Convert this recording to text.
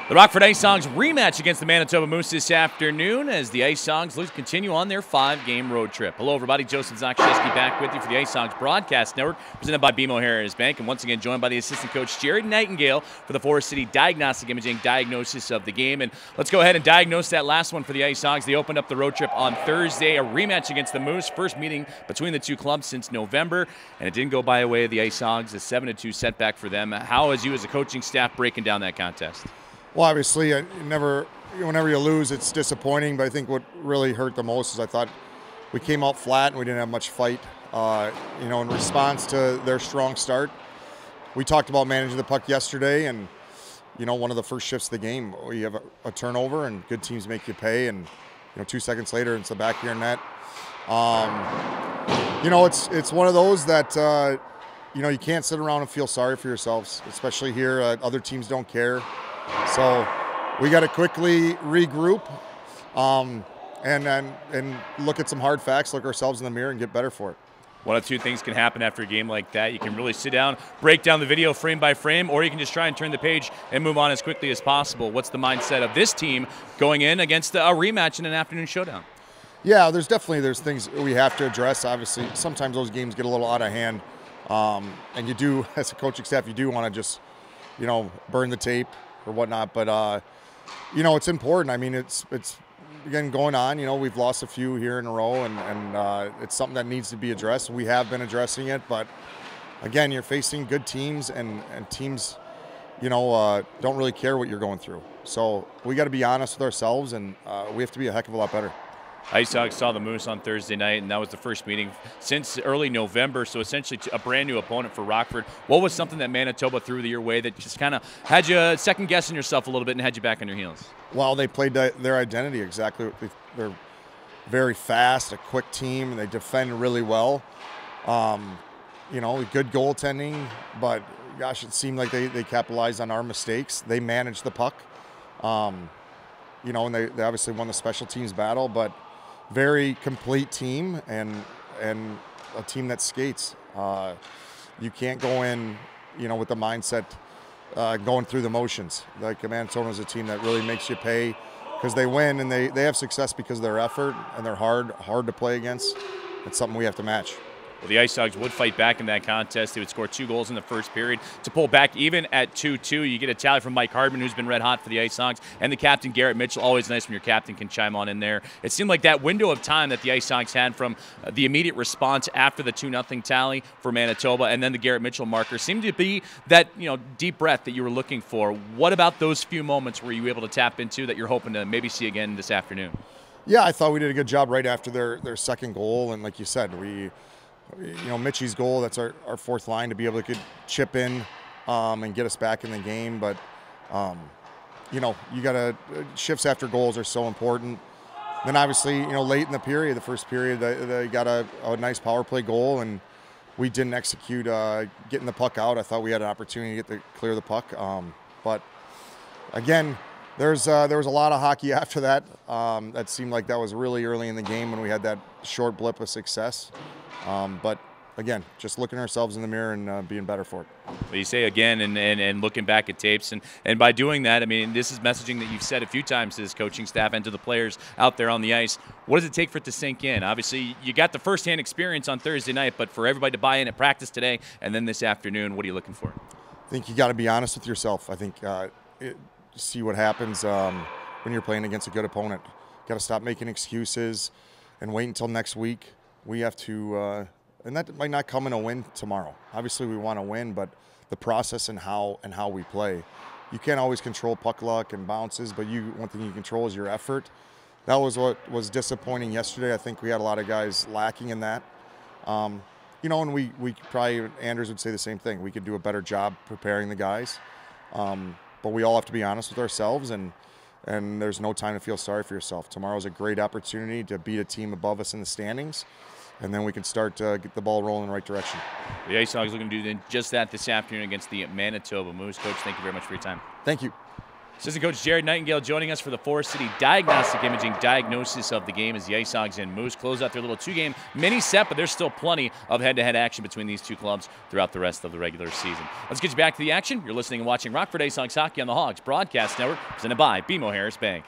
The Rockford IceHogs rematch against the Manitoba Moose this afternoon as the IceHogs continue on their 5-game road trip. Hello, everybody. Joseph Zakrzewski back with you for the IceHogs Broadcast Network, presented by BMO Harris Bank, and once again joined by the assistant coach, Jared Nightingale, for the Forest City Diagnostic Imaging diagnosis of the game. And let's go ahead and diagnose that last one for the IceHogs. They opened up the road trip on Thursday, a rematch against the Moose, first meeting between the two clubs since November, and it didn't go by the way of the IceHogs, a 7-2 setback for them. How is you as a coaching staff breaking down that contest? Well, obviously, whenever you lose, it's disappointing. But I think what really hurt the most is I thought we came out flat and we didn't have much fight. In response to their strong start, we talked about managing the puck yesterday, and one of the first shifts of the game, you have a turnover, and good teams make you pay. And 2 seconds later, it's the back of your net. It's one of those that you can't sit around and feel sorry for yourselves, especially here. Other teams don't care. So we got to quickly regroup and look at some hard facts, look ourselves in the mirror, and get better for it. One of two things can happen after a game like that. You can really sit down, break down the video frame by frame, or you can just try and turn the page and move on as quickly as possible. What's the mindset of this team going in against a rematch in an afternoon showdown? Yeah, there's things we have to address. Obviously, sometimes those games get a little out of hand, and you do, as a coaching staff, you do want to just, burn the tape or whatnot, but it's important. I mean, it's again going on. We've lost a few here in a row, and it's something that needs to be addressed. We have been addressing it, but again, you're facing good teams, and teams, don't really care what you're going through. So we got to be honest with ourselves, and we have to be a heck of a lot better. IceHogs saw the Moose on Thursday night, and that was the first meeting since early November, so essentially a brand new opponent for Rockford. What was something that Manitoba threw your way that just kind of had you second-guessing yourself a little bit and had you back on your heels? Well, they played their identity exactly. They're very fast, a quick team, and they defend really well. Good goaltending, but gosh, it seemed like they capitalized on our mistakes. They managed the puck, and they obviously won the special teams battle, but very complete team and a team that skates. You can't go in, with the mindset going through the motions. Like Manitoba is a team that really makes you pay because they win, and they have success because of their effort, and they're hard to play against. It's something we have to match. Well, the IceHogs would fight back in that contest. They would score 2 goals in the first period to pull back even at 2-2. You get a tally from Mike Hardman, who's been red hot for the IceHogs, and the captain, Garrett Mitchell. Always nice when your captain can chime on in there. It seemed like that window of time that the IceHogs had from the immediate response after the 2-0 tally for Manitoba and then the Garrett Mitchell marker seemed to be that deep breath that you were looking for. What about those few moments were you able to tap into that you're hoping to maybe see again this afternoon? Yeah, I thought we did a good job right after their second goal, and like you said, Mitchie's goal, that's our fourth line, to be able to chip in and get us back in the game. But, you got to – shifts after goals are so important. Then, obviously, late in the period, the first period, they got a nice power play goal, and we didn't execute getting the puck out. I thought we had an opportunity to clear the puck. But, again, there was a lot of hockey after that. That seemed like that was really early in the game when we had that short blip of success. But again, just looking ourselves in the mirror and being better for it. Well, you say again and looking back at tapes, and by doing that, I mean, this is messaging that you've said a few times to this coaching staff and to the players out there on the ice. What does it take for it to sink in? Obviously, you got the firsthand experience on Thursday night, but for everybody to buy in at practice today and then this afternoon, what are you looking for? I think you got to be honest with yourself. I think see what happens when you're playing against a good opponent. Got to stop making excuses and wait until next week. We have to, and that might not come in a win tomorrow. Obviously, we want to win, but the process and how we play. You can't always control puck luck and bounces, but one thing you control is your effort. That was what was disappointing yesterday. I think we had a lot of guys lacking in that. And we probably, Anders would say the same thing. We could do a better job preparing the guys, but we all have to be honest with ourselves, and there's no time to feel sorry for yourself. Tomorrow's a great opportunity to beat a team above us in the standings, and then we can start to get the ball rolling in the right direction. The IceHogs looking to do just that this afternoon against the Manitoba Moose. Coach, thank you very much for your time. Thank you. Assistant Coach Jared Nightingale joining us for the Forest City Diagnostic Imaging diagnosis of the game as the IceHogs and Moose close out their little 2-game mini set, but there's still plenty of head-to-head action between these two clubs throughout the rest of the regular season. Let's get you back to the action. You're listening and watching Rockford IceHogs Hockey on the Hogs Broadcast Network, presented by BMO Harris Bank.